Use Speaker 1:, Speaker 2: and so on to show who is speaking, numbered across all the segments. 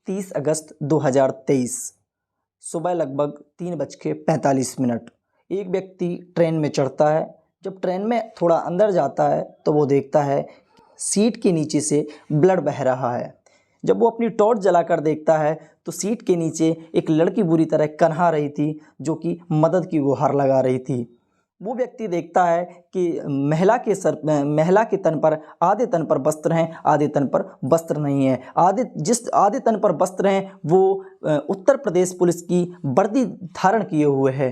Speaker 1: 30 अगस्त 2023 सुबह लगभग 3:45 एक व्यक्ति ट्रेन में चढ़ता है। जब ट्रेन में थोड़ा अंदर जाता है तो वो देखता है सीट के नीचे से ब्लड बह रहा है। जब वो अपनी टॉर्च जलाकर देखता है तो सीट के नीचे एक लड़की बुरी तरह कन्हा रही थी, जो कि मदद की गुहार लगा रही थी। वो व्यक्ति देखता है कि महिला के तन पर आधे तन पर वस्त्र हैं, आधे तन पर वस्त्र नहीं है। आधे तन पर वस्त्र हैं वो उत्तर प्रदेश पुलिस की वर्दी धारण किए हुए है।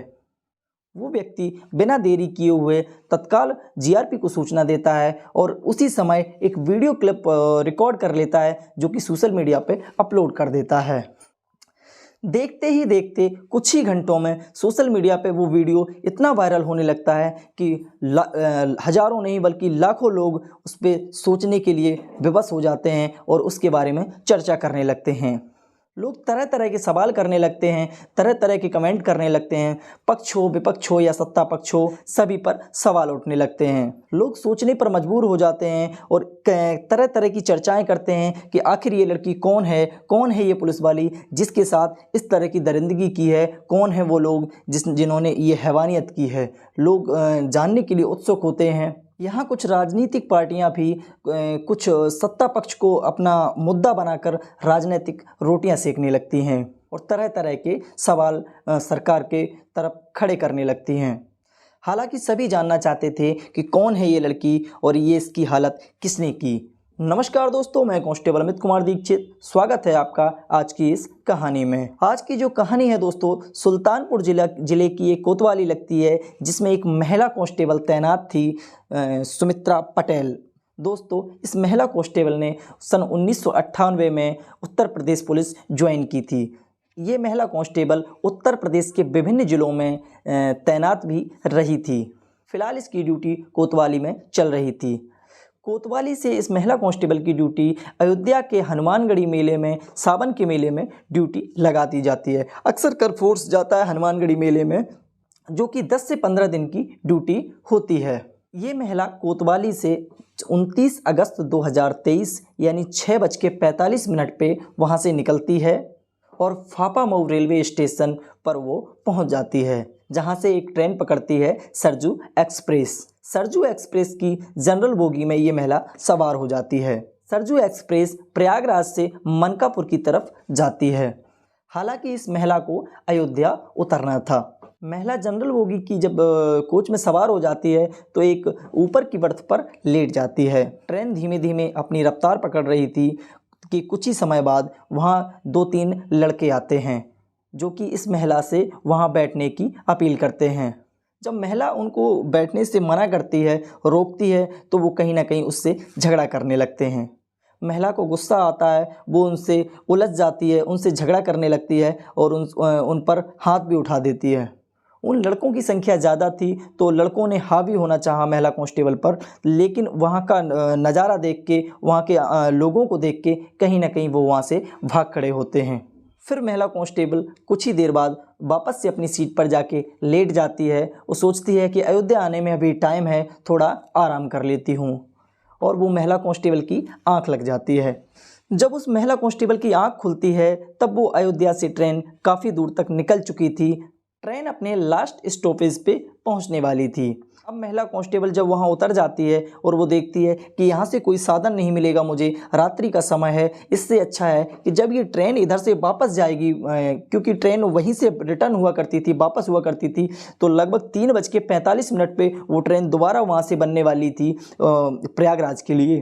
Speaker 1: वो व्यक्ति बिना देरी किए हुए तत्काल जीआरपी को सूचना देता है और उसी समय एक वीडियो क्लिप रिकॉर्ड कर लेता है, जो कि सोशल मीडिया पे अपलोड कर देता है। देखते ही देखते कुछ ही घंटों में सोशल मीडिया पे वो वीडियो इतना वायरल होने लगता है कि हजारों नहीं बल्कि लाखों लोग उस पर सोचने के लिए विवश हो जाते हैं और उसके बारे में चर्चा करने लगते हैं। लोग तरह तरह के सवाल करने लगते हैं, तरह तरह के कमेंट करने लगते हैं। पक्ष हो, विपक्ष हो या सत्ता पक्ष हो, सभी पर सवाल उठने लगते हैं। लोग सोचने पर मजबूर हो जाते हैं और तरह तरह की चर्चाएं करते हैं कि आखिर ये लड़की कौन है ये पुलिस वाली जिसके साथ इस तरह की दरिंदगी की है, कौन है वो लोग जिन्होंने ये हैवानियत की है। लोग जानने के लिए उत्सुक होते हैं। यहाँ कुछ राजनीतिक पार्टियां भी कुछ सत्ता पक्ष को अपना मुद्दा बनाकर राजनीतिक रोटियां सेकने लगती हैं और तरह तरह के सवाल सरकार के तरफ खड़े करने लगती हैं। हालांकि सभी जानना चाहते थे कि कौन है ये लड़की और ये इसकी हालत किसने की। नमस्कार दोस्तों, मैं कांस्टेबल अमित कुमार दीक्षित। स्वागत है आपका आज की इस कहानी में। आज की जो कहानी है दोस्तों, सुल्तानपुर जिले की एक कोतवाली लगती है, जिसमें एक महिला कांस्टेबल तैनात थी, सुमित्रा पटेल। दोस्तों, इस महिला कांस्टेबल ने सन 1998 में उत्तर प्रदेश पुलिस ज्वाइन की थी। ये महिला कांस्टेबल उत्तर प्रदेश के विभिन्न जिलों में तैनात भी रही थी। फिलहाल इसकी ड्यूटी कोतवाली में चल रही थी। कोतवाली से इस महिला कांस्टेबल की ड्यूटी अयोध्या के हनुमानगढ़ी मेले में, सावन के मेले में ड्यूटी लगा दी जाती है। अक्सर कर फोर्स जाता है हनुमानगढ़ी मेले में, जो कि 10 से 15 दिन की ड्यूटी होती है। ये महिला कोतवाली से 29 अगस्त 2023 यानी 6:45 पे वहाँ से निकलती है और फाफामऊ रेलवे स्टेशन पर वो पहुँच जाती है, जहाँ से एक ट्रेन पकड़ती है सरजू एक्सप्रेस। सरजू एक्सप्रेस की जनरल बोगी में ये महिला सवार हो जाती है। सरजू एक्सप्रेस प्रयागराज से मनकापुर की तरफ जाती है। हालांकि इस महिला को अयोध्या उतरना था। महिला जनरल बोगी की जब कोच में सवार हो जाती है तो एक ऊपर की बर्थ पर लेट जाती है। ट्रेन धीमे धीमे अपनी रफ्तार पकड़ रही थी कि कुछ ही समय बाद वहाँ 2-3 लड़के आते हैं, जो कि इस महिला से वहाँ बैठने की अपील करते हैं। जब महिला उनको बैठने से मना करती है, रोकती है, तो वो कहीं ना कहीं उससे झगड़ा करने लगते हैं। महिला को गुस्सा आता है, वो उनसे उलझ जाती है, उनसे झगड़ा करने लगती है और उन पर हाथ भी उठा देती है। उन लड़कों की संख्या ज़्यादा थी तो लड़कों ने हावी होना चाहा महिला कांस्टेबल पर, लेकिन वहाँ का नज़ारा देख के, वहाँ के लोगों को देख के कहीं ना कहीं वो वहाँ से भाग खड़े होते हैं। फिर महिला कांस्टेबल कुछ ही देर बाद वापस से अपनी सीट पर जाके लेट जाती है। वो सोचती है कि अयोध्या आने में अभी टाइम है, थोड़ा आराम कर लेती हूँ, और वो महिला कांस्टेबल की आंख लग जाती है। जब उस महिला कांस्टेबल की आंख खुलती है तब वो अयोध्या से ट्रेन काफ़ी दूर तक निकल चुकी थी। ट्रेन अपने लास्ट स्टॉपेज पे पहुंचने वाली थी। अब महिला कांस्टेबल जब वहां उतर जाती है और वो देखती है कि यहाँ से कोई साधन नहीं मिलेगा मुझे, रात्रि का समय है, इससे अच्छा है कि जब ये ट्रेन इधर से वापस जाएगी, क्योंकि ट्रेन वहीं से रिटर्न हुआ करती थी, वापस हुआ करती थी, तो लगभग 3:45 पे वो ट्रेन दोबारा वहाँ से बनने वाली थी प्रयागराज के लिए।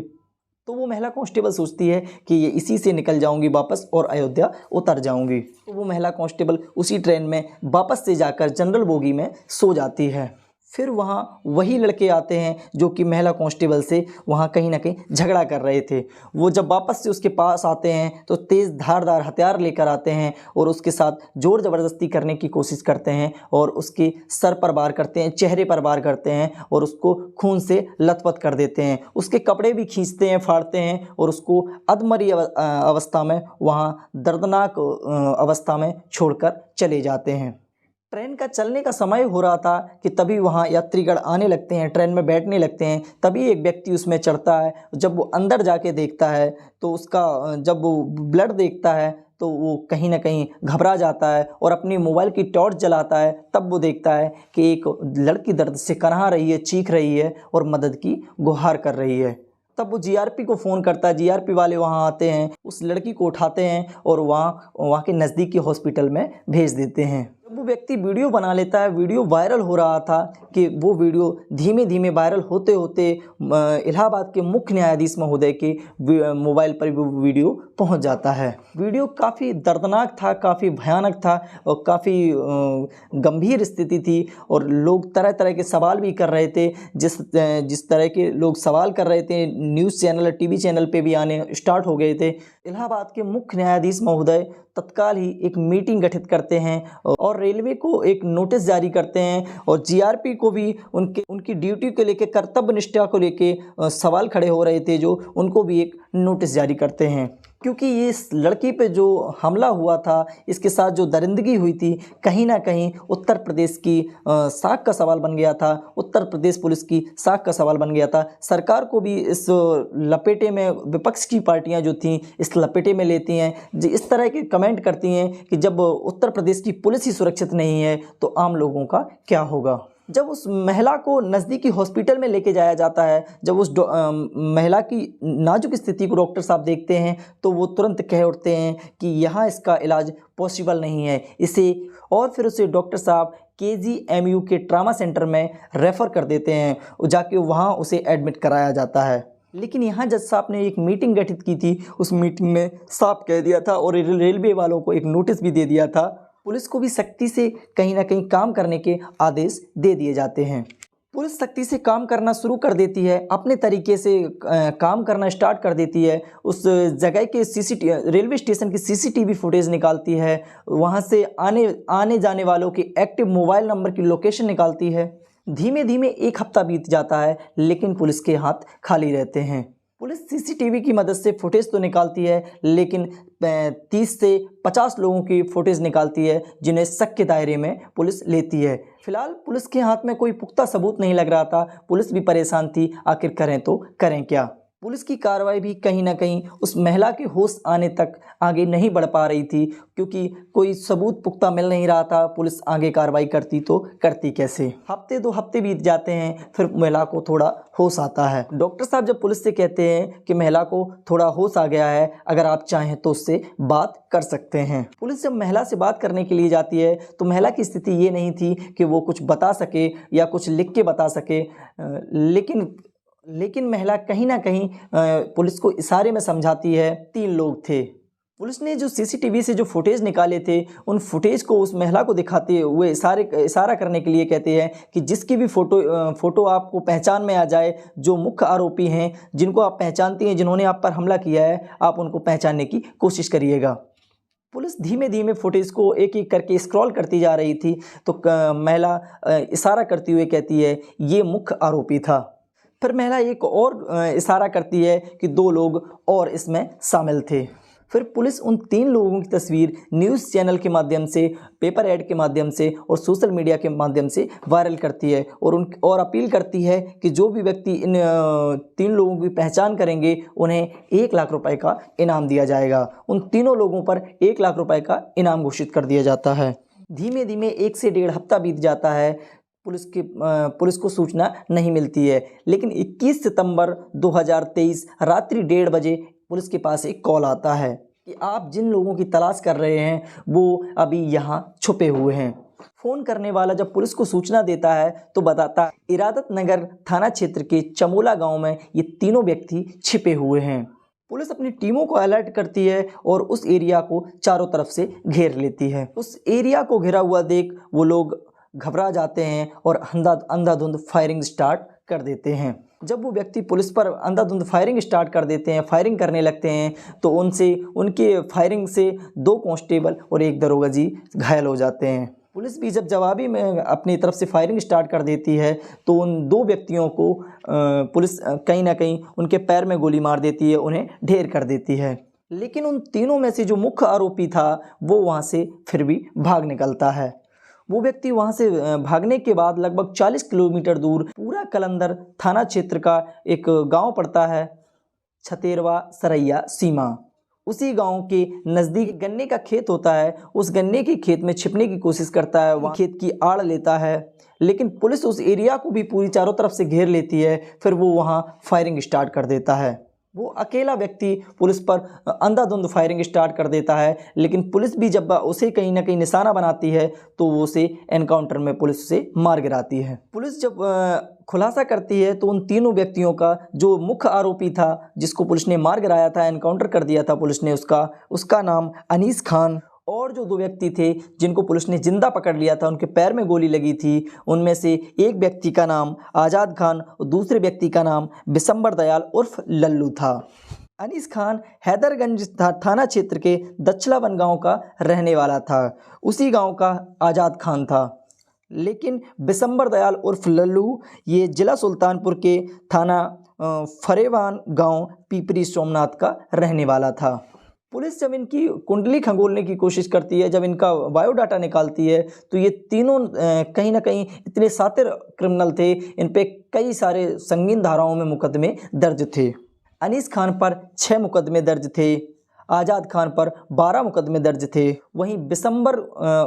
Speaker 1: तो वो महिला कांस्टेबल सोचती है कि ये इसी से निकल जाऊंगी वापस और अयोध्या उतर जाऊंगी। तो वो महिला कांस्टेबल उसी ट्रेन में वापस से जाकर जनरल बोगी में सो जाती है। फिर वहाँ वही लड़के आते हैं जो कि महिला कांस्टेबल से वहाँ कहीं ना कहीं झगड़ा कर रहे थे। वो जब वापस से उसके पास आते हैं तो तेज़ धारदार हथियार लेकर आते हैं और उसके साथ ज़ोर ज़बरदस्ती करने की कोशिश करते हैं और उसके सर पर वार करते हैं, चेहरे पर वार करते हैं और उसको खून से लथपथ कर देते हैं। उसके कपड़े भी खींचते हैं, फाड़ते हैं और उसको अधमरी अवस्था में, वहाँ दर्दनाक अवस्था में छोड़कर चले जाते हैं। ट्रेन का चलने का समय हो रहा था कि तभी वहाँ यात्रीगण आने लगते हैं, ट्रेन में बैठने लगते हैं। तभी एक व्यक्ति उसमें चढ़ता है। जब वो अंदर जाके देखता है तो उसका, जब वो ब्लड देखता है तो वो कहीं ना कहीं घबरा जाता है और अपनी मोबाइल की टॉर्च जलाता है। तब वो देखता है कि एक लड़की दर्द से कराह रही है, चीख रही है और मदद की गुहार कर रही है। तब वो जीआरपी को फ़ोन करता है। जीआरपी वाले वहाँ आते हैं, उस लड़की को उठाते हैं और वहाँ के नज़दीकी हॉस्पिटल में भेज देते हैं। जब वो व्यक्ति वीडियो बना लेता है, वीडियो वायरल हो रहा था कि वो वीडियो धीमे धीमे वायरल होते होते इलाहाबाद के मुख्य न्यायाधीश महोदय के मोबाइल पर वो वीडियो पहुंच जाता है। वीडियो काफ़ी दर्दनाक था, काफ़ी भयानक था और काफ़ी गंभीर स्थिति थी और लोग तरह तरह के सवाल भी कर रहे थे। जिस तरह के लोग सवाल कर रहे थे, न्यूज़ चैनल, टीवी चैनल पे भी आने स्टार्ट हो गए थे। इलाहाबाद के मुख्य न्यायाधीश महोदय तत्काल ही एक मीटिंग गठित करते हैं और रेलवे को एक नोटिस जारी करते हैं और जीआरपी को भी उनकी ड्यूटी को लेकर, कर्तव्य निष्ठा को लेकर सवाल खड़े हो रहे थे, जो उनको भी एक नोटिस जारी करते हैं। क्योंकि ये इस लड़की पे जो हमला हुआ था, इसके साथ जो दरिंदगी हुई थी, कहीं ना कहीं उत्तर प्रदेश की साख का सवाल बन गया था। उत्तर प्रदेश पुलिस की साख का सवाल बन गया था। सरकार को भी इस लपेटे में, विपक्ष की पार्टियां जो थीं इस लपेटे में लेती हैं, इस तरह के कमेंट करती हैं कि जब उत्तर प्रदेश की पुलिस ही सुरक्षित नहीं है तो आम लोगों का क्या होगा। जब उस महिला को नज़दीकी हॉस्पिटल में लेके जाया जाता है, जब उस महिला की नाजुक स्थिति को डॉक्टर साहब देखते हैं तो वो तुरंत कह उठते हैं कि यहाँ इसका इलाज पॉसिबल नहीं है, और फिर उसे डॉक्टर साहब KGMU के ट्रामा सेंटर में रेफ़र कर देते हैं। जाके वहाँ उसे एडमिट कराया जाता है। लेकिन यहाँ जज साहब ने एक मीटिंग गठित की थी, उस मीटिंग में साफ कह दिया था और रेलवे वालों को एक नोटिस भी दे दिया था। पुलिस को भी सख्ती से कहीं ना कहीं काम करने के आदेश दे दिए जाते हैं। पुलिस सख्ती से काम करना शुरू कर देती है, अपने तरीके से काम करना स्टार्ट कर देती है। उस जगह के रेलवे स्टेशन की CCTV फुटेज निकालती है, वहाँ से आने जाने वालों के एक्टिव मोबाइल नंबर की लोकेशन निकालती है। धीमे धीमे एक हफ्ता बीत जाता है, लेकिन पुलिस के हाथ खाली रहते हैं। पुलिस CCTV की मदद से फुटेज तो निकालती है, लेकिन 30 से 50 लोगों की फुटेज निकालती है जिन्हें शक के दायरे में पुलिस लेती है। फिलहाल पुलिस के हाथ में कोई पुख्ता सबूत नहीं लग रहा था। पुलिस भी परेशान थी, आखिर करें तो करें क्या। पुलिस की कार्रवाई भी कहीं ना कहीं उस महिला के होश आने तक आगे नहीं बढ़ पा रही थी, क्योंकि कोई सबूत पुख्ता मिल नहीं रहा था। पुलिस आगे कार्रवाई करती तो करती कैसे। हफ्ते 2 हफ्ते बीत जाते हैं, फिर महिला को थोड़ा होश आता है। डॉक्टर साहब जब पुलिस से कहते हैं कि महिला को थोड़ा होश आ गया है, अगर आप चाहें तो उससे बात कर सकते हैं। पुलिस जब महिला से बात करने के लिए जाती है तो महिला की स्थिति ये नहीं थी कि वो कुछ बता सके या कुछ लिख के बता सके, लेकिन महिला कहीं ना कहीं पुलिस को इशारे में समझाती है। 3 लोग थे। पुलिस ने जो CCTV से जो फुटेज निकाले थे, उन फुटेज को उस महिला को दिखाते हुए इशारा करने के लिए कहते हैं कि जिसकी भी फ़ोटो आपको पहचान में आ जाए, जो मुख्य आरोपी हैं, जिनको आप पहचानती हैं, जिन्होंने आप पर हमला किया है, आप उनको पहचानने की कोशिश करिएगा। पुलिस धीमे धीमे फुटेज को एक एक करके स्क्रॉल करती जा रही थी तो महिला इशारा करती हुए कहती है, ये मुख्य आरोपी था। फिर महिला एक और इशारा करती है कि 2 लोग और इसमें शामिल थे। फिर पुलिस उन 3 लोगों की तस्वीर न्यूज़ चैनल के माध्यम से, पेपर ऐड के माध्यम से और सोशल मीडिया के माध्यम से वायरल करती है और अपील करती है कि जो भी व्यक्ति इन 3 लोगों की पहचान करेंगे उन्हें 1 लाख रुपए का इनाम दिया जाएगा। उन तीनों लोगों पर 1 लाख रुपए का इनाम घोषित कर दिया जाता है। धीमे धीमे 1 से 1.5 हफ्ता बीत जाता है। पुलिस को सूचना नहीं मिलती है, लेकिन 21 सितंबर 2023 रात्रि 1:30 बजे पुलिस के पास एक कॉल आता है कि आप जिन लोगों की तलाश कर रहे हैं वो अभी यहाँ छुपे हुए हैं। फ़ोन करने वाला जब पुलिस को सूचना देता है तो बताता है इरादत नगर थाना क्षेत्र के चमोला गांव में ये तीनों व्यक्ति छिपे हुए हैं। पुलिस अपनी टीमों को अलर्ट करती है और उस एरिया को चारों तरफ से घेर लेती है। उस एरिया को घिरा हुआ देख वो लोग घबरा जाते हैं और अंधाधुंध फायरिंग स्टार्ट कर देते हैं। जब वो व्यक्ति पुलिस पर अंधाधुंध फायरिंग स्टार्ट कर देते हैं, फायरिंग करने लगते हैं, तो उनके फायरिंग से 2 कांस्टेबल और 1 दरोगा जी घायल हो जाते हैं। पुलिस भी जब जवाबी में अपनी तरफ से फायरिंग स्टार्ट कर देती है तो उन 2 व्यक्तियों को पुलिस कहीं ना कहीं उनके पैर में गोली मार देती है, उन्हें ढेर कर देती है। लेकिन उन तीनों में से जो मुख्य आरोपी था वो वहाँ से फिर भी भाग निकलता है। वो व्यक्ति वहाँ से भागने के बाद लगभग 40 किलोमीटर दूर पूरा कलंदर थाना क्षेत्र का एक गांव पड़ता है, छतेरवा सरैया सीमा। उसी गांव के नज़दीक गन्ने का खेत होता है। उस गन्ने के खेत में छिपने की कोशिश करता है, वहाँ खेत की आड़ लेता है, लेकिन पुलिस उस एरिया को भी पूरी चारों तरफ से घेर लेती है। फिर वो वहाँ फायरिंग स्टार्ट कर देता है। वो अकेला व्यक्ति पुलिस पर अंधाधुंध फायरिंग स्टार्ट कर देता है, लेकिन पुलिस भी जब उसे कहीं ना कहीं निशाना बनाती है तो वो उसे एनकाउंटर में पुलिस उसे मार गिराती है। पुलिस जब खुलासा करती है तो उन तीनों व्यक्तियों का, जो मुख्य आरोपी था जिसको पुलिस ने मार गिराया था, एनकाउंटर कर दिया था पुलिस ने, उसका नाम अनीस खान, और जो दो व्यक्ति थे जिनको पुलिस ने जिंदा पकड़ लिया था, उनके पैर में गोली लगी थी, उनमें से एक व्यक्ति का नाम आज़ाद खान और दूसरे व्यक्ति का नाम बिशंबर दयाल उर्फ लल्लू था। अनीस खान हैदरगंज थाना क्षेत्र के दक्षलावन गांव का रहने वाला था। उसी गांव का आज़ाद खान था, लेकिन बिशंबर दयाल उर्फ लल्लू ये जिला सुल्तानपुर के थाना फरेवान गांव पीपरी सोमनाथ का रहने वाला था। पुलिस जब इनकी कुंडली खंगोलने की कोशिश करती है, जब इनका बायोडाटा निकालती है, तो ये तीनों कहीं ना कहीं इतने शातिर क्रिमिनल थे, इन पे कई सारे संगीन धाराओं में मुकदमे दर्ज थे। अनीस खान पर 6 मुकदमे दर्ज थे, आज़ाद खान पर 12 मुकदमे दर्ज थे, वहीं बिशंबर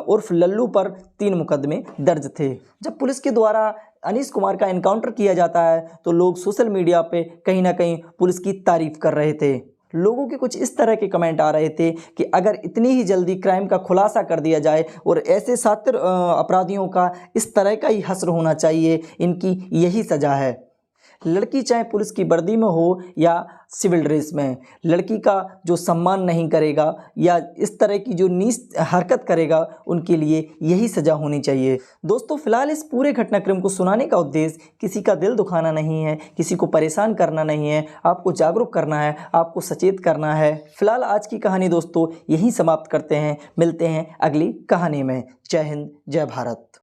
Speaker 1: उर्फ लल्लू पर 3 मुकदमे दर्ज थे। जब पुलिस के द्वारा अनीस कुमार का एनकाउंटर किया जाता है तो लोग सोशल मीडिया पे कहीं ना कहीं पुलिस की तारीफ कर रहे थे। लोगों के कुछ इस तरह के कमेंट आ रहे थे कि अगर इतनी ही जल्दी क्राइम का खुलासा कर दिया जाए और ऐसे शातिर अपराधियों का इस तरह का ही हश्र होना चाहिए, इनकी यही सज़ा है। लड़की चाहे पुलिस की वर्दी में हो या सिविल ड्रेस में, लड़की का जो सम्मान नहीं करेगा या इस तरह की जो नीच हरकत करेगा, उनके लिए यही सज़ा होनी चाहिए। दोस्तों, फिलहाल इस पूरे घटनाक्रम को सुनाने का उद्देश्य किसी का दिल दुखाना नहीं है, किसी को परेशान करना नहीं है, आपको जागरूक करना है, आपको सचेत करना है। फिलहाल आज की कहानी दोस्तों यहीं समाप्त करते हैं। मिलते हैं अगली कहानी में। जय हिंद, जय भारत।